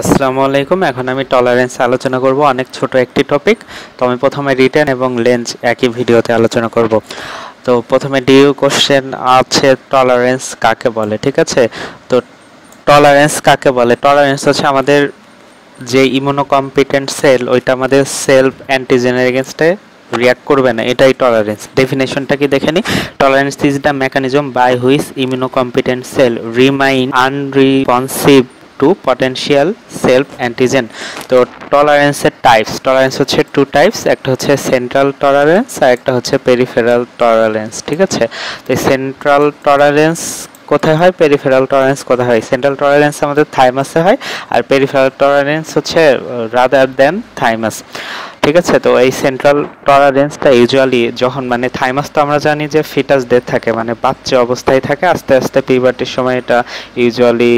আসসালামু আলাইকুম। এখন আমি টলারেন্স আলোচনা করব, অনেক ছোট একটি টপিক। তো আমি প্রথমে রিটার্ন এবং লেন্স একই ভিডিওতে আলোচনা করব। তো প্রথমে ডিউ কোশ্চেন আছে, টলারেন্স কাকে বলে, ঠিক আছে। তো টলারেন্স কাকে বলে? টলারেন্স হচ্ছে আমাদের যে ইমিউনোকম্পিটেন্ট সেল, ওইটা আমাদের সেলফ অ্যান্টিজেনের এগেনস্টে রিয়াক্ট করবে না, এটাই টলারেন্স। ডেফিনেশনটা কি দেখে নি। Tolerance is the mechanism by which immunocompetent cell remain unresponsive to potential self antigen. তো টলারেন্সের টলারেন্স হচ্ছে টু টাইপস, একটা হচ্ছে সেন্ট্রাল টলারেন্স আর একটা হচ্ছে পেরিফেরাল টলারেন্স, ঠিক আছে। তো সেন্ট্রাল টলারেন্স কোথায় হয়, পেরিফেরাল টলারেন্স কোথায় হয়? সেন্ট্রাল টলারেন্স আমাদের থাইমাসে হয়, আর পেরিফেরাল টলারেন্স হচ্ছে রাদার দেন থাইমাস, ঠিক আছে। তো এই সেন্ট্রাল টলারেন্সটা ইউজুয়ালি যখন মানে থাইমাস তো আমরা জানি যে ফিটাসদের থাকে, মানে বাচ্চা অবস্থায় থাকে, আস্তে আস্তে পিউবার্টির সময় এটা ইউজুয়ালি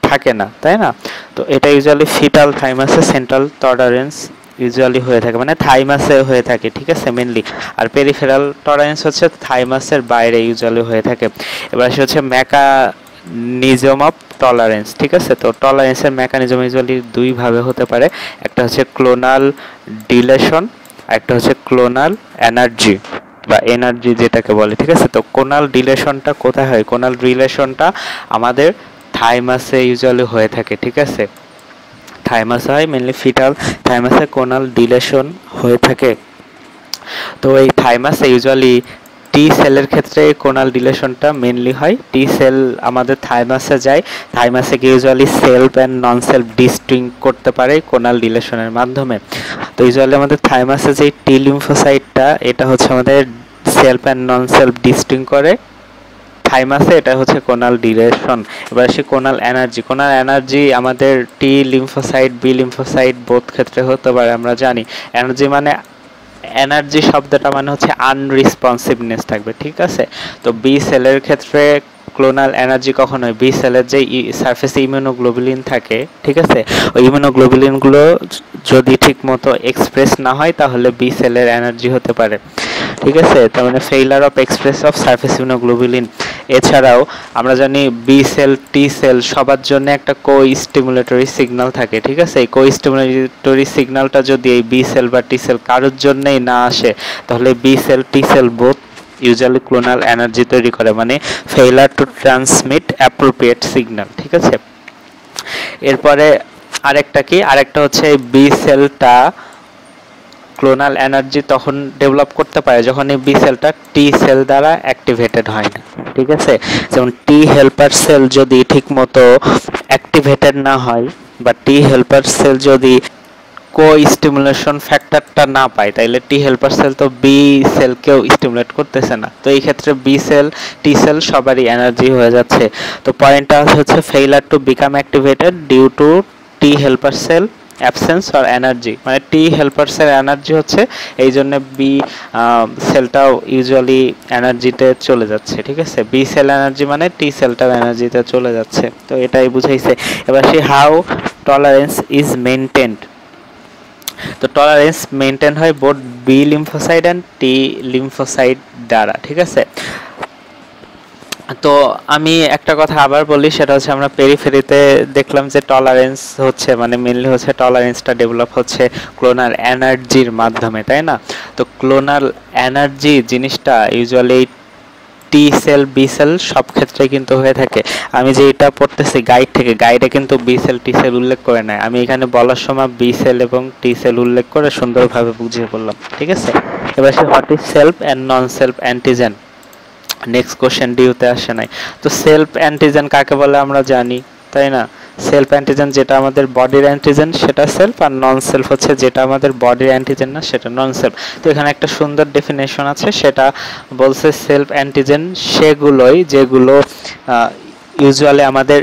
থাকে না, তাই না। তো এটা ইউজুয়ালি ফিটাল থাইমাসে সেন্ট্রাল টলারেন্স ইউজুয়ালি হয়ে থাকে, মানে থাইমাসে হয়ে থাকে, ঠিক আছে, মেনলি। আর পেরিফেরাল টলারেন্স হচ্ছে থাইমাসের বাইরে ইউজুয়ালি হয়ে থাকে। এবার সে হচ্ছে মেকানিজম অফ টলারেন্স, ঠিক আছে। তো টলারেন্সের মেকানিজম ইউজুয়ালি দুই ভাবে হতে পারে, একটা হচ্ছে ক্লোনাল ডিলেশন, আর একটা হচ্ছে ক্লোনাল এনার্জি বা এনার্জি যেটাকে বলে, ঠিক আছে। তো কোনাল ডিলেশনটা কোথায় হয়? কোনাল ডিলেশনটা আমাদের থাইমাসে ইউজুয়ালি হয়ে থাকে, ঠিক আছে। থাইমাসে হয় মেনলি ফিটাল থাইমাসে কোনাল ডিলেশন হয়ে থাকে। তো এই থাইমাসে ইউজুয়ালি টি সেলের ক্ষেত্রে কোনাল ডিলেশনটা মেনলি হয়। টি সেল আমাদের থাইমাসে যায়, থাইমাসে গিয়ে usually self and non self distinct করতে পারে কোনাল ডিলেশনের মাধ্যমে। তো ইউজুয়ালি আমাদের থাইমাসে যে টি লিম্ফোসাইটটা, এটা হচ্ছে আমাদের self and non self distinct করে থাইমাসে, এটা হচ্ছে কোনাল ডিলেশন। এবার সে কোনাল এনার্জি আমাদের T lymphocyte B lymphocyte both ক্ষেত্রে হতে পারে, আমরা জানি। এনার্জি মানে এনার্জি শব্দটা মানে হচ্ছে আনরিসপন্সিভনেস থাকবে, ঠিক আছে। তো বি সেলের ক্ষেত্রে ক্লোনাল এনার্জি কখন হয়? বি সেলের যে সারফেসে ইমিউনোগ্লোবুলিন থাকে, ঠিক আছে, ওই ইমিউনোগ্লোবুলিনগুলো যদি ঠিক মতো এক্সপ্রেস না হয় তাহলে বি সেলের এনার্জি হতে পারে, ঠিক আছে। তার মানে failure of express of surface immunoglobulin. এছাড়াও আমরা জানি বি সেল টি সেল সবার জন্য একটা কো স্টিমুলেটরি সিগন্যাল থাকে, ঠিক আছে। এই কো স্টিমুলেটরি সিগন্যালটা যদি এই বি সেল বা টি সেল কারোর জন্যই না আসে, তাহলে B cell T cell both usually clonal anergy তৈরি করে, মানে failure to transmit appropriate signal, ঠিক আছে। এরপরে আরেকটা হচ্ছে বি সেলটা ক্লোনাল এনার্জি তখন ডেভেলপ করতে পারে যখন এই বি সেলটা টি সেল দ্বারা অ্যাক্টিভেটেড হয় না, ঠিক আছে। যেমন টি হেল্পার সেল যদি ঠিকমতো অ্যাক্টিভেটেড না হয়, বা টি হেল্পার সেল যদি কো স্টিমুলেশন ফ্যাক্টরটা না পায়, তাইলে টি হেল্পার সেল তো বি সেলকেও স্টিমুলেট করতেছে না। তো এই ক্ষেত্রে বি সেল টি সেল সবারই এনার্জি হয়ে যাচ্ছে। তো পয়েন্টটা হচ্ছে failure to become activated due to T helper cell absence or anergy, মানে টি হেল্পারসের এনার্জি হচ্ছে, এই জন্য বি সেলটাও ইউজুয়ালি এনার্জিতে চলে যাচ্ছে, ঠিক আছে। বি সেল এনার্জি মানে টি সেলটাও এনার্জিতে চলে যাচ্ছে। তো এটাই বুঝাইছে। এবার সে হাউ টলারেন্স ইজ মেনটেন্ড। তো টলারেন্স মেনটেন হয় both B lymphocyte and T lymphocyte দ্বারা, ঠিক আছে। তো আমি একটা কথা আবার বলি, সেটা হচ্ছে আমরা পেরিফেরিতে দেখলাম যে টলারেন্স হচ্ছে মানে মেনলি হচ্ছে টলারেন্সটা ডেভেলপ হচ্ছে ক্লোনাল এনার্জির মাধ্যমে, তাই না। তো ক্লোনাল এনার্জি জিনিসটা usually T cell B cell সব ক্ষেত্রে কিন্তু হয়ে থাকে। আমি যে এটা পড়তেছি গাইড থেকে, গাইডে কিন্তু বি সেল টি সেল উল্লেখ করে নাই, আমি এখানে বলার সময় বি সেল এবং টি সেল উল্লেখ করে সুন্দরভাবে বুঝিয়ে বললাম, ঠিক আছে। এবার সে what is self and non self antigen. Next question ডিউতে আসে নাই। তো সেলফ অ্যান্টিজেন কাকে বলে আমরা জানি, তাই না। সেলফ অ্যান্টিজেন যেটা আমাদের বডির অ্যান্টিজেন সেটা সেলফ, আর নন সেলফ হচ্ছে যেটা আমাদের বডির অ্যান্টিজেন না সেটা নন সেলফ। তো এখানে একটা সুন্দর ডেফিনেশন আছে, সেটা বলছে সেলফ অ্যান্টিজেন সেগুলোই যেগুলো ইউজুয়ালি আমাদের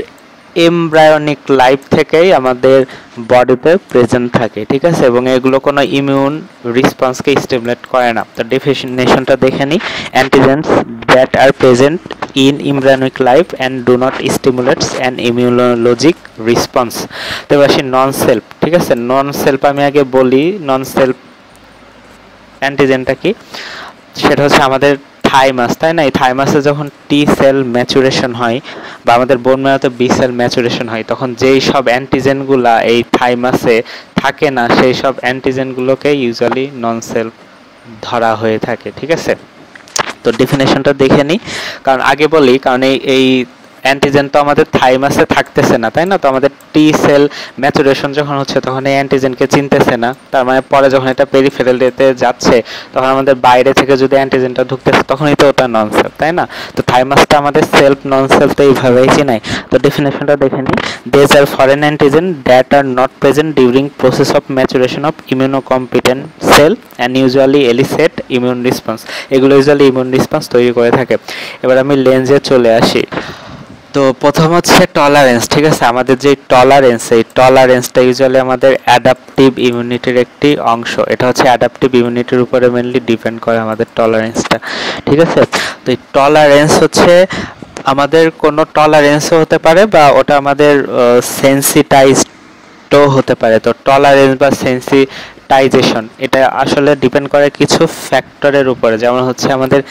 এমব্রায়োনিক লাইফ থেকেই আমাদের বডিতে প্রেজেন্ট থাকে, ঠিক আছে, এবং এগুলো কোনো ইমিউন রেসপন্সকে স্টিমুলেট করে না। তো ডেফিনেশনটা দেখে নিই। Antigens that are present in embryonic life and do not stimulates an immunologic response। তো এবার আসি নন সেলফ, ঠিক আছে। নন সেলফ আমি আগে বলি নন সেলফ অ্যান্টিজেনটা কি। সেটা হচ্ছে আমাদের থাইমাস, তাই না? এই থাইমাসে যখন টি সেল ম্যাচুরেশন হয় বা আমাদের বোন ম্যারোতে বি সেল ম্যাচুরেশন হয়, তখন যেই সব অ্যান্টিজেনগুলা এই থাইমাসে থাকে না, সেই সব অ্যান্টিজেনগুলোকে ইউজুয়ালি নন সেলফ ধরা হয়ে থাকে। ঠিক আছে, তো ডেফিনেশনটা দেখে নিই। কারণ আগে বলি, কারণ এই অ্যান্টিজেন তো আমাদের থাইমাসে থাকতেছে না, তাই না? তো আমাদের টি সেল ম্যাচুরেশন যখন হচ্ছে তখন এই অ্যান্টিজেনকে চিনতেছে না, তার মানে পরে যখন এটা পেরিফেরালতে যাচ্ছে তখন আমাদের বাইরে থেকে যদি অ্যান্টিজেনটা ঢুকতেছে তখনই তো ওটা নন সেলফ, তাই না? তো থাইমাসটা আমাদের সেলফ নন সেলফ তো এইভাবেই চিনাই। তো ডেফিনেশনটা দেখে নিই। These are foreign antigen that are not present during process of maturation of immunocompetent cell and usually elicit immune response. এগুলো ইউজুয়ালি ইমিউন রেসপন্স তৈরি করে থাকে। এবার আমি লেন্সে চলে আসি। তো প্রথম হচ্ছে টলারেন্স। ঠিক আছে, আমাদের যে টলারেন্স, এই টলারেন্সটা ইউজুয়ালি আমাদের অ্যাডাপটিভ ইমিউনিটির একটি অংশ। এটা হচ্ছে অ্যাডাপটিভ ইমিউনিটির উপরে মেনলি ডিপেন্ড করে আমাদের টলারেন্সটা। ঠিক আছে, তো এই টলারেন্স হচ্ছে আমাদের কোনো টলারেন্সও হতে পারে বা ওটা আমাদের সেন্সিটাইজডও হতে পারে। তো টলারেন্স বা সেন্সিটাইজেশন এটা আসলে ডিপেন্ড করে কিছু ফ্যাক্টরের উপরে, যেমন হচ্ছে আমাদের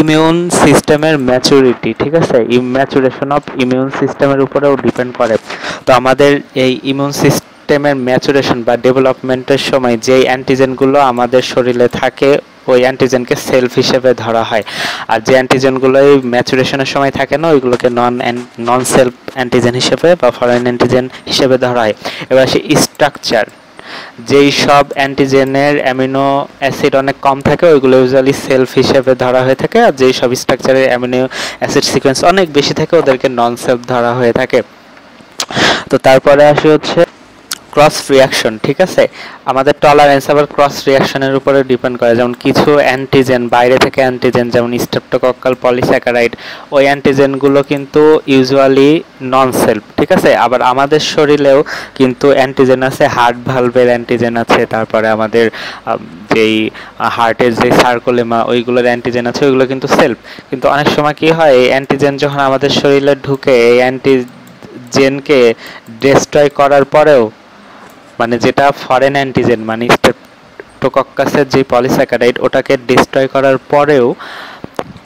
ইমিউন সিস্টেমের ম্যাচুরিটি। ঠিক আছে, ম্যাচুরেশন অফ ইমিউন সিস্টেমের উপরেও ডিপেন্ড করে। তো আমাদের এই ইমিউন সিস্টেমের ম্যাচুরেশন বা ডেভেলপমেন্টের সময় যেই অ্যান্টিজেনগুলো আমাদের শরীরে থাকে ওই অ্যান্টিজেনকে সেলফ হিসেবে ধরা হয়, আর যে অ্যান্টিজেনগুলো এই ম্যাচুরেশনের সময় থাকে না ওইগুলোকে নন সেলফ অ্যান্টিজেন হিসেবে বা ফরেন অ্যান্টিজেন হিসেবে ধরা হয়। এবার সে স্ট্রাকচার, যেই সব অ্যান্টিজেনের অ্যামিনো অ্যাসিড অনেক কম থাকে ওইগুলো ইউজুয়ালি সেলফ হিসেবে ধরা হয়ে থাকে, আর যেই সব স্ট্রাকচারের অ্যামিনো অ্যাসিড সিকোয়েন্স অনেক বেশি থাকে ওদেরকে নন সেলফ ধরা হয়ে থাকে। তো তারপরে আসে হচ্ছে ক্রস রিয়াকশন। ঠিক আছে, আমাদের টলারেন্স আবার ক্রস রিয়াকশনের উপরে ডিপেন্ড করে। যেমন কিছু অ্যান্টিজেন, বাইরে থেকে অ্যান্টিজেন যেমন স্ট্রেপ্টোকক্কাল পলিস্যাকারাইড, ওই অ্যান্টিজেনগুলো কিন্তু ইউজুয়ালি নন সেলফ। ঠিক আছে, আবার আমাদের শরীরেও কিন্তু অ্যান্টিজেন আছে, হার্ট ভালভের অ্যান্টিজেন আছে, তারপরে আমাদের যেই হার্টের যে সার্কোলেমা ওইগুলোর অ্যান্টিজেন আছে, ওইগুলো কিন্তু সেলফ। কিন্তু অনেক সময় কি হয়, এই অ্যান্টিজেন যখন আমাদের শরীরে ঢুকে এই অ্যান্টিজেনকে ডিস্ট্রয় করার পরেও, মানে যেটা ফরেন অ্যান্টিজেন মানে স্ট্রেপ্টোকক্কাসের যে পলিস্যাকারাইড ওটাকে ডিস্ট্রয় করার পরেও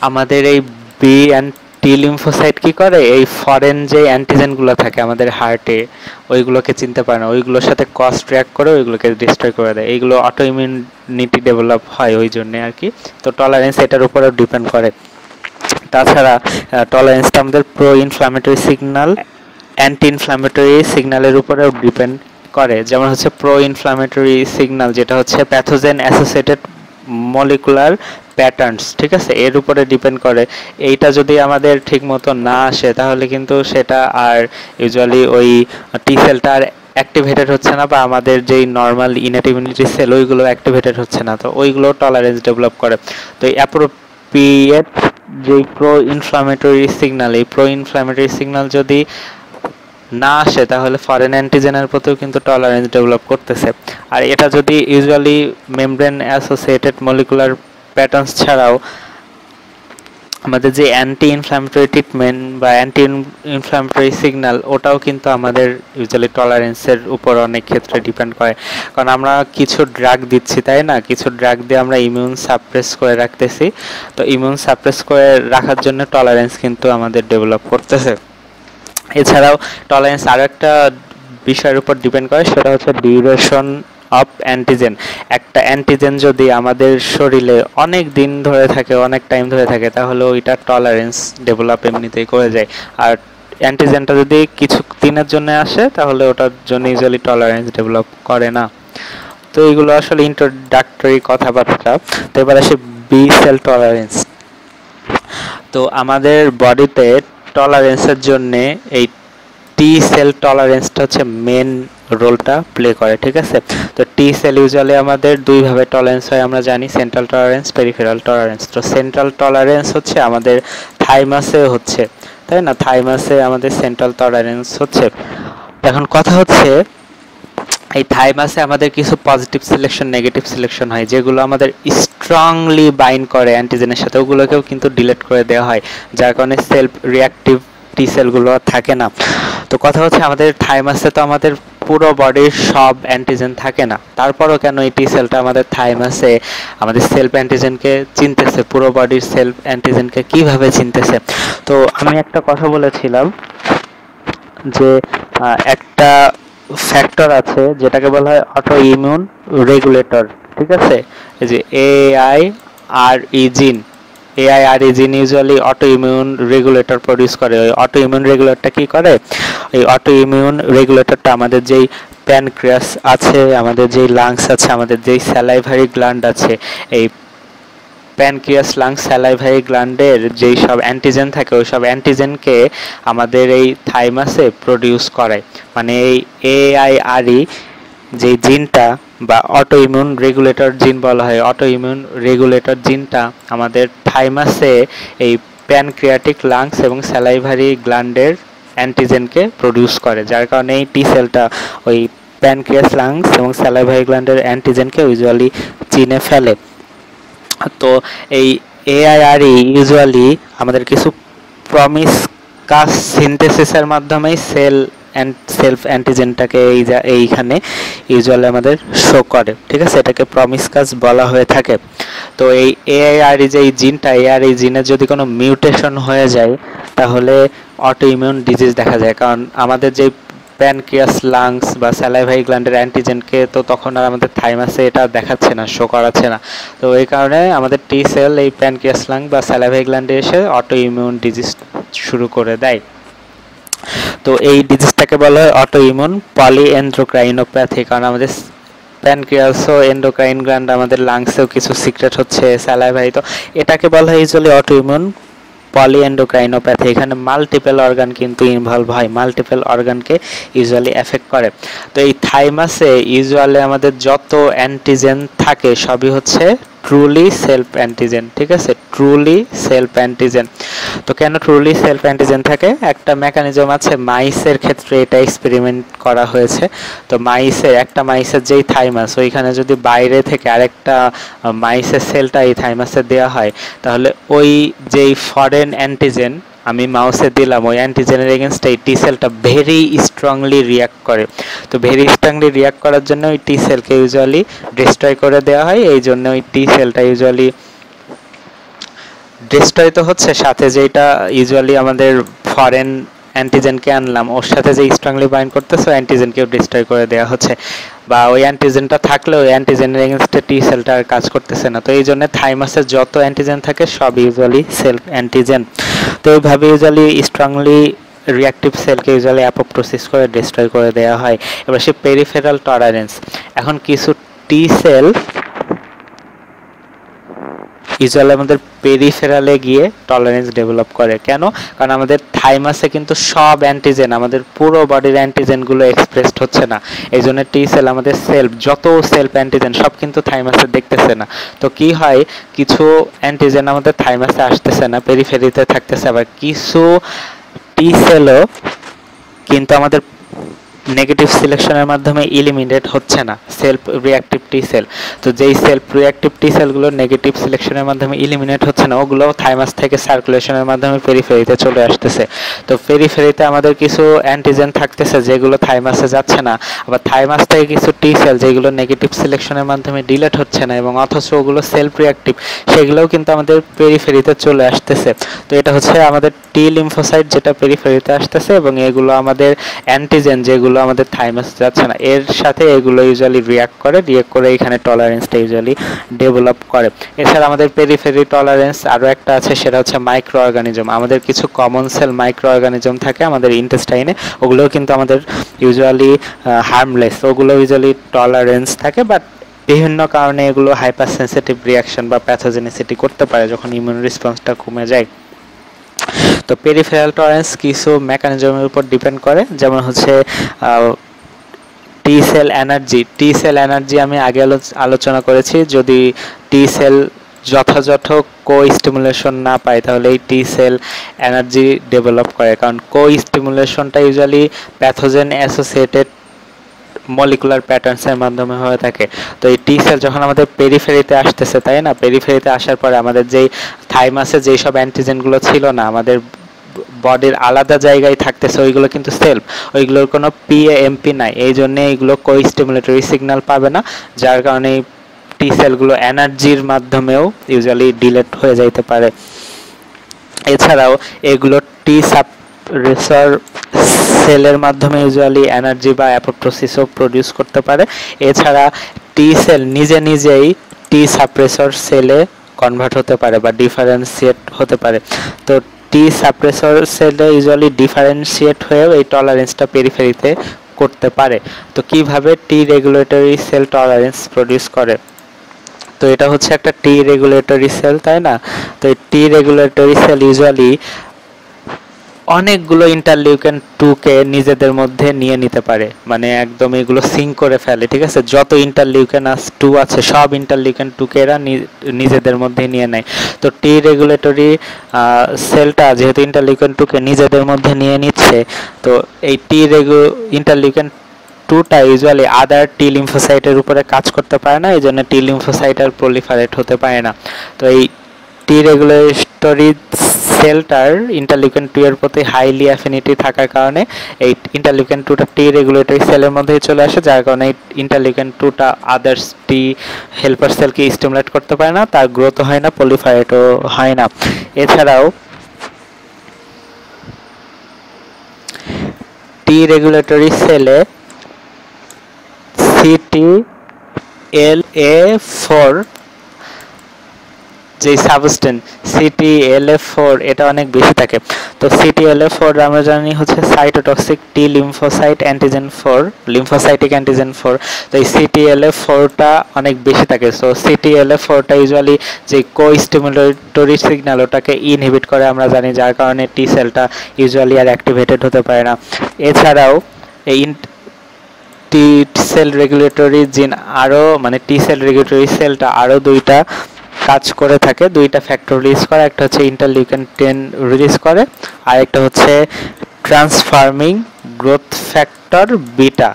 আমাদের এই বি অ্যান্ড টি লিম্ফোসাইট কি করে, এই ফরেন যে অ্যান্টিজেনগুলো থাকে আমাদের হার্টে ওইগুলোকে চিনতে পারে না, ওইগুলোর সাথে ক্রস রিঅ্যাক্ট করে ওইগুলোকে ডিস্ট্রয় করে দেয়। এইগুলো অটো ইমিউনিটি ডেভেলপ হয় ওই জন্যে আর কি। তো টলারেন্স এটার উপরেও ডিপেন্ড করে। তাছাড়া টলারেন্সটা আমাদের pro inflammatory signal, anti inflammatory সিগন্যালের উপরেও ডিপেন্ড করে। যেমন হচ্ছে প্রো ইনফ্ল্যামেটরি সিগন্যাল যেটা হচ্ছে প্যাথোজেন অ্যাসোসিয়েটেড মলিকুলার প্যাটার্নস। ঠিক আছে, এর উপরে ডিপেন্ড করে। এইটা যদি আমাদের ঠিক মতো না আসে তাহলে কিন্তু সেটা আর ইউজুয়ালি ওই টি সেলটা আর অ্যাক্টিভেটেড হচ্ছে না, বা আমাদের যেই নর্মাল ইনেট ইমিউনিটি সেল ওইগুলো অ্যাক্টিভেটেড হচ্ছে না, তো ওইগুলো টলারেন্স ডেভেলপ করে। তো এই অ্যাপ্রোপ্রিয়েট যেই প্রো ইনফ্ল্যামেটরি সিগন্যাল, এই প্রো ইনফ্ল্যামেটরি সিগন্যাল যদি না আসে তাহলে ফরেন অ্যান্টিজেনের প্রতিও কিন্তু টলারেন্স ডেভেলপ করতেছে। আর এটা যদি usually membrane associated molecular patterns ছাড়াও আমাদের যে অ্যান্টি ইনফ্ল্যামেটরি ট্রিটমেন্ট বা অ্যান্টি ইনফ্ল্যামেটরি সিগন্যাল ওটাও কিন্তু আমাদের ইউজুয়ালি টলারেন্সের উপর অনেক ক্ষেত্রে ডিপেন্ড করে। কারণ আমরা কিছু ড্রাগ দিচ্ছি, তাই না? কিছু ড্রাগ দিয়ে আমরা ইমিউন সাপ্রেস করে রাখতেছি। তো ইমিউন সাপ্রেস করে রাখার জন্য টলারেন্স কিন্তু আমাদের ডেভেলপ করতেছে। এছাড়াও টলারেন্স আরও একটা বিষয়ের উপর ডিপেন্ড করে, সেটা হচ্ছে ডিউরেশন অফ অ্যান্টিজেন। একটা অ্যান্টিজেন যদি আমাদের শরীরে অনেক দিন ধরে থাকে, অনেক টাইম ধরে থাকে, তাহলে ওইটা টলারেন্স ডেভেলপ এমনিতেই করে যায়। আর অ্যান্টিজেনটা যদি কিছু দিনের জন্য আসে তাহলে ওটার জন্য ইউজুয়ালি টলারেন্স ডেভেলপ করে না। তো এইগুলো আসলে ইন্ট্রোডাক্টরি কথাবার্তা। তো এবার আসে বি সেল টলারেন্স। তো আমাদের বডিতে টলারেন্সের জন্য এই টি সেল টলারেন্সটা হচ্ছে মেন রোলটা প্লে করে। ঠিক আছে, তো টি সেল ইউজুয়ালি আমাদের দুইভাবে টলারেন্স হয় আমরা জানি, সেন্ট্রাল টলারেন্স, পেরিফেরাল টলারেন্স। তো সেন্ট্রাল টলারেন্স হচ্ছে আমাদের থাইমাসে হচ্ছে, তাই না? থাইমাসে আমাদের সেন্ট্রাল টলারেন্স হচ্ছে। এখন কথা হচ্ছে এই থাইমাসে আমাদের কিছু পজিটিভ সিলেকশন, নেগেটিভ সিলেকশন হয়, যেগুলো আমাদের স্ট্রংলি বাইন্ড করে অ্যান্টিজেনের সাথে, ওগুলোকেও কিন্তু ডিলিট করে দেওয়া হয়, যার কারণে সেলফ রিঅ্যাক্টিভ টি সেলগুলো থাকে না। তো কথা হচ্ছে আমাদের থাইমাসে তো আমাদের পুরো বডির সব অ্যান্টিজেন থাকে না, তারপরও কেন এই টি সেলটা আমাদের থাইমাসে আমাদের সেলফ অ্যান্টিজেনকে চিনতেছে, পুরো বডির সেলফ অ্যান্টিজেনকে কিভাবে চিনতেছে? তো আমি একটা কথা বলেছিলাম যে একটা ফ্যাক্টর আছে যেটাকে বলা হয় অটো ইমিউন রেগুলেটর, ঠিক আছে? এই যে AIRE জিন, AIRE জিন usually auto immune regulator produce করে। ওই অটো ইমিউন রেগুলেটরটা কি করে? এই অটো ইমিউন রেগুলেটরটা আমাদের যেই প্যানক্রিয়াস আছে, আমাদের যেই লাংস আছে, আমাদের যেই স্যালাইভারি গ্ল্যান্ড আছে, এই প্যানক্রিয়াস, লাংস, স্যালাইভারি গ্ল্যান্ডের যেই সব অ্যান্টিজেন থাকে ওই সব অ্যান্টিজেনকে আমাদের এই থাইমাসে প্রডিউস করায়। মানে এই AIRE যে জিনটা বা অটো ইমিউন রেগুলেটর জিন বলা হয়, অটো ইমিউন রেগুলেটর জিনটা আমাদের থাইমাসে এই প্যানক্রিয়াটিক, লাংস এবং স্যালাইভারি গ্ল্যান্ডের অ্যান্টিজেনকে প্রডিউস করে, যার কারণে এই টি সেলটা ওই প্যানক্রিয়াস, লাংস এবং স্যালাইভারি গ্ল্যান্ডের অ্যান্টিজেনকে ইউজুয়ালি চিনে ফেলে। তো এই AIRE ইউজুয়ালি আমাদের কিছু প্রমিসকাস সিনথেসিসের মাধ্যমেই সেলফ অ্যান্টিজেনটাকে এইখানে ইউজুয়ালি আমাদের শো করে, ঠিক আছে? এটাকে প্রমিসকাস বলা হয়ে থাকে। তো এই AIRE যে এই জিনটা, AIRE জিনের যদি কোনো মিউটেশন হয়ে যায় তাহলে অটো ইমিউন ডিজিজ দেখা যায়, কারণ আমাদের যে প্যানক্রিয়াস, লাংস বা স্যালাইভারি গ্ল্যান্ডের অ্যান্টিজেনকে তো তখন আর আমাদের থাইমাসে এটা দেখাচ্ছে না, শো করাচ্ছে না। তো এই কারণে আমাদের টি সেল এই প্যানক্রিয়াস, লাং বা স্যালাইভারি গ্ল্যান্ডে এসে অটো ইমিউন ডিজিজ শুরু করে দেয়। তো এই ডিজিজটাকে বলা হয় অটো ইমিউন পলিএন্ডোক্রাইনোপ্যাথি, কারণ আমাদের প্যানক্রিয়াসও এন্ডোক্রাইন গ্ল্যান্ড, আমাদের লাংসেও কিছু সিক্রেট হচ্ছে, স্যালাইভারি, তো এটাকে বলা হয় ইউজুয়ালি অটো ইমিউন পলিএন্ডোক্রাইনোপ্যাথি। এখানে মাল্টিপল অর্গান কিন্তু ইনভলভ হয়, মাল্টিপল অর্গানকে ইউজুয়ালি এফেক্ট করে। তো এই থাইমাসে ইউজুয়ালি আমাদের যত অ্যান্টিজেন থাকে সবই হচ্ছে ট্রুলি সেলফ অ্যান্টিজেন, ঠিক আছে? Truly self antigen. তো কেন ট্রুলি সেলফ অ্যান্টিজেন থাকে? একটা মেকানিজম আছে, মাইসের ক্ষেত্রে এটা এক্সপেরিমেন্ট করা হয়েছে। তো একটা মাইসের যেই থাইমাস, ওইখানে যদি বাইরে থেকে আরেকটা মাইসের সেলটা এই থাইমাসে দেওয়া হয় তাহলে ওই যেই ফরেন অ্যান্টিজেন আমি মাউসে দিলাম ওই অ্যান্টিজেনের এগেনস্ট এই টি সেলটা ভেরি স্ট্রংলি রিয়াক্ট করে। তো ভেরি স্ট্রংলি রিয়াক্ট করার জন্য ওই টি সেলকে ইউজুয়ালি ডিস্ট্রয় করে দেওয়া হয়। এই জন্য ওই টি সেলটা ইউজুয়ালি ডিস্ট্রয় তো হচ্ছে, সাথে যেটা ইউজুয়ালি আমাদের ফরেন অ্যান্টিজেনকে আনলাম ওর সাথে যে স্ট্রংলি বাইন্ড করতেছে ওই অ্যান্টিজেনকেও ডিস্ট্রয় করে দেওয়া হচ্ছে, বা ওই অ্যান্টিজেনটা থাকলেও ওই অ্যান্টিজেনের এগেনস্টে টি সেলটা আর কাজ করতেছে না। তো এই জন্য থাইমাসের যত অ্যান্টিজেন থাকে সব ইউজুয়ালি সেলফ অ্যান্টিজেন। তো এইভাবে ইউজুয়ালি স্ট্রংলি রিঅ্যাক্টিভ সেলকে ইউজুয়ালি অ্যাপোপ্টোসিস করে ডিস্ট্রয় করে দেওয়া হয়। এবার সে পেরিফেরাল টলারেন্স, এখন কিছু টি সেল ইউজুয়ালি আমাদের পেরিফেরালে গিয়ে টলারেন্স ডেভেলপ করে। কেন? কারণ আমাদের থাইমাসে কিন্তু সব অ্যান্টিজেন, আমাদের পুরো বডির অ্যান্টিজেনগুলো এক্সপ্রেসড হচ্ছে না, এই জন্য টি সেল আমাদের যত সেলফ অ্যান্টিজেন সব কিন্তু থাইমাসে দেখতেছে না। তো কি হয়, কিছু অ্যান্টিজেন আমাদের থাইমাসে আসতেছে না, পেরিফেরিতে থাকতেছে, আবার কিছু টি সেলও কিন্তু আমাদের নেগেটিভ সিলেকশনের মাধ্যমে ইলিমিনেট হচ্ছে না, সেলফ রিঅ্যাক্টিভ টি সেল। তো যেই সেলফ রিঅ্যাক্টিভ টি সেলগুলো নেগেটিভ সিলেকশনের মাধ্যমে ইলিমিনেট হচ্ছে না ওগুলো থাইমাস থেকে সার্কুলেশনের মাধ্যমে পেরিফেরিতে চলে আসতেছে। তো পেরিফেরিতে আমাদের কিছু অ্যান্টিজেন থাকতেছে যেগুলো থাইমাসে যাচ্ছে না, আবার থাইমাস থেকে কিছু টি সেল যেগুলো নেগেটিভ সিলেকশনের মাধ্যমে ডিলেট হচ্ছে না এবং অথচ ওগুলো সেলফ রিঅ্যাক্টিভ, সেগুলোও কিন্তু আমাদের পেরিফেরিতে চলে আসতেছে। তো এটা হচ্ছে আমাদের টি লিম্ফোসাইট যেটা পেরিফেরিতে আসতেছে, এবং এগুলো আমাদের অ্যান্টিজেন যেগুলো আমাদের থাইমাস যাচ্ছে না এর সাথে এগুলো ইউজুয়ালি রিঅ্যাক্ট করে এখানে টলারেন্সটা ইউজুয়ালি ডেভেলপ করে। এছাড়া আমাদের পেরিফেরি টলারেন্স আরও একটা আছে, সেটা হচ্ছে মাইক্রো অর্গানিজম। আমাদের কিছু কমন সেল মাইক্রো অর্গানিজম থাকে আমাদের ইন্টেস্টাইনে, ওগুলোও কিন্তু আমাদের ইউজুয়ালি হার্মলেস, ওগুলো ইউজুয়ালি টলারেন্স থাকে, বাট বিভিন্ন কারণে এগুলো হাইপার সেন্সিটিভ রিয়াকশন বা প্যাথোজেনিসিটি করতে পারে যখন ইমিউন রেসপন্সটা কমে যায়। তো পেরিফেরাল টলারেন্স কিছু মেকানিজমের উপর ডিপেন্ড করে, যেমন হচ্ছে টি সেল এনার্জি আমি আগে আলোচনা করেছি। যদি টি সেল যথাযথ কো-স্টিমুলেশন না পায় তাহলে এই টি সেল এনার্জি ডেভেলপ করে, কারণ কো-স্টিমুলেশনটা ইউজুয়ালি প্যাথোজেন অ্যাসোসিয়েটেড মলিকুলার প্যাটার্নসের মাধ্যমে হয়ে থাকে। তো এই টি সেল যখন আমাদের পেরিফেরিতে আসতেছে, তাই না, পেরিফেরিতে আসার পরে আমাদের যেই থাইমাসে যেই সব অ্যান্টিজেনগুলো ছিল না, আমাদের বডির আলাদা জায়গায় থাকতেছে ওইগুলো কিন্তু সেলফ, ওইগুলোর কোনো পিএএমপি নাই, এই জন্য এইগুলো কো স্টিমুলেটরি সিগন্যাল পাবে না, যার কারণে টি সেলগুলো এনার্জির মাধ্যমেও ইউজুয়ালি ডিলেট হয়ে যাইতে পারে। এছাড়াও এগুলো টি সাপ্রেসর সেলের মাধ্যমে ইউজুয়ালি এনার্জি বা অ্যাপোপ্টোসিসও প্রডিউস করতে পারে। এছাড়া টি সেল নিজে নিজেই টি সাপ্রেসর সেলে কনভার্ট হতে পারে বা ডিফারেন্সিয়েট হতে পারে। তো টি সাপ্রেসর সেলে ইউজুয়ালি ডিফারেন্সিয়েট হয়েও এই টলারেন্সটা পেরিফেরিতে করতে পারে। তো কিভাবে টি রেগুলেটরি সেল টলারেন্স প্রডিউস করে? তো এটা হচ্ছে একটা টি রেগুলেটরি সেল, তাই না? তো এই টি রেগুলেটরি সেল ইউজুয়ালি অনেকগুলো ইন্টারলিউকেন 2 কে নিজেদের মধ্যে নিয়ে নিতে পারে, মানে একদম এগুলো সিঙ্ক করে ফেলে, ঠিক আছে? যত ইন্টারলিউকেন 2 আছে সব ইন্টারলিউকেন 2 কে এরা নিজেদের মধ্যে নিয়ে নেয়। তো টি রেগুলেটরি সেলটা যেহেতু ইন্টারলিউকেন 2 কে নিজেদের মধ্যে নিয়ে নিচ্ছে, তো এই ইন্টারলিউকেন 2টা ইউজুয়ালি আদার টি লিম্ফোসাইটের উপরে কাজ করতে পারে না, এই জন্য টি লিম্ফোসাইট আর প্রলিফারেট হতে পারে না। তো এই টি রেগুলেটরি সেলটার ইন্টারলিউকেন 2 এর প্রতি হাইলি অ্যাফিনিটি থাকার কারণে এই ইন্টারলিউকেন 2টা টি রেগুলেটরি সেলের মধ্যেই চলে আসে, যার কারণে ইন্টারলিউকেন 2টা আদার্স টি হেল্পার সেলকে স্টিমুলেট করতে পারে না, তার গ্রোথ হয় না, প্রলিফারেটও হয় না। এছাড়াও টি রেগুলেটরি সেলে CTLA4 যে সাবস্টেন্স CTLA4 এটা অনেক বেশি থাকে। তো CTLA4 আমরা জানি হচ্ছে সাইটোটক্সিক টি লিম্ফোসাইট অ্যান্টিজেন 4, লিম্ফোসাইটিক অ্যান্টিজেন 4। তো এই CTLA4টা অনেক বেশি থাকে। সো CTLA4টা ইউজুয়ালি যে কো স্টিমুলেটরি সিগন্যাল ওটাকে ইনহিবিট করে আমরা জানি, যার কারণে টি সেলটা ইউজুয়ালি আর অ্যাক্টিভেটেড হতে পারে না। এছাড়াও এই টি সেল রেগুলেটরি জিন আরও, মানে টি সেল রেগুলেটরি সেলটা আরও দুইটা কাজ করে থাকে, দুইটা ফ্যাক্টর রিলিজ করে, একটা হচ্ছে ইন্টারলিউকেন 10 রিলিজ করে, আর একটা হচ্ছে ট্রান্সফার্মিং গ্রোথ ফ্যাক্টর বিটা।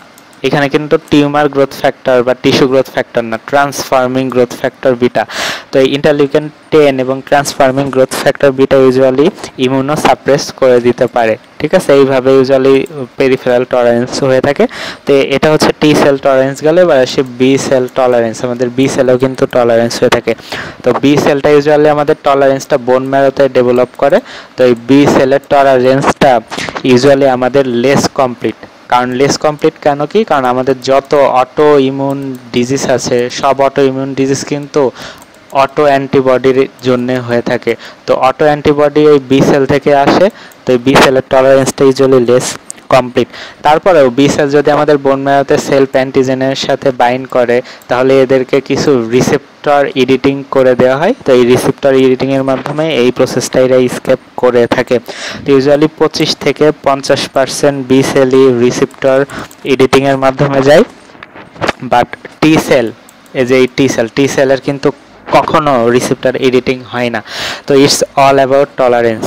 এখানে কিন্তু টিউমার গ্রোথ ফ্যাক্টর বা টিস্যু গ্রোথ ফ্যাক্টর না, ট্রান্সফার্মিং গ্রোথ ফ্যাক্টর বিটা। তো এই ইন্টারলিউকেন 10 এবং ট্রান্সফার্মিং growth factor beta usually immuno suppress করে দিতে পারে, ঠিক আছে? এইভাবে ইউজুয়ালি পেরিফেরাল টলারেন্স হয়ে থাকে। তো এটা হচ্ছে টি সেল টলারেন্স গেলে, এবার আসে বি সেল টলারেন্স। আমাদের বি সেলেও কিন্তু টলারেন্স হয়ে থাকে। তো বি সেলটা ইউজুয়ালি আমাদের টলারেন্সটা বোন ম্যারোতে ডেভেলপ করে। তো এই বি সেলের টলারেন্সটা ইউজুয়ালি আমাদের লেস কমপ্লিট। কারণ লেস কমপ্লিট কেন কি? কারণ আমাদের যত অটো ইমিউন ডিজিজ আছে সব অটো ইমিউন ডিজিজ কিন্তু অটো অ্যান্টিবডির জন্য হয়ে থাকে। তো অটো অ্যান্টিবডি এই বি সেল থেকে আসে। তো এই বি সেলের টলারেন্সটা ইউজুয়ালি লেস কমপ্লিট। তারপরেও বি সেল যদি আমাদের বোন ম্যারোতে সেলফ অ্যান্টিজেনের সাথে বাইন্ড করে, তাহলে এদেরকে কিছু রিসেপ্টর এডিটিং করে দেওয়া হয়। তো এই রিসেপ্টর এডিটিংয়ের মাধ্যমে এই প্রসেসটা এরা স্কেপ করে থাকে। তো ইউজুয়ালি 25 থেকে 50% বি সেলই রিসেপ্টর এডিটিংয়ের মাধ্যমে যায়। বাট টি সেল, এই যে এই টি সেলের কিন্তু কখনো রিসেপ্টর এডিটিং হয় না। তো ইটস অল অ্যাবাউট টলারেন্স।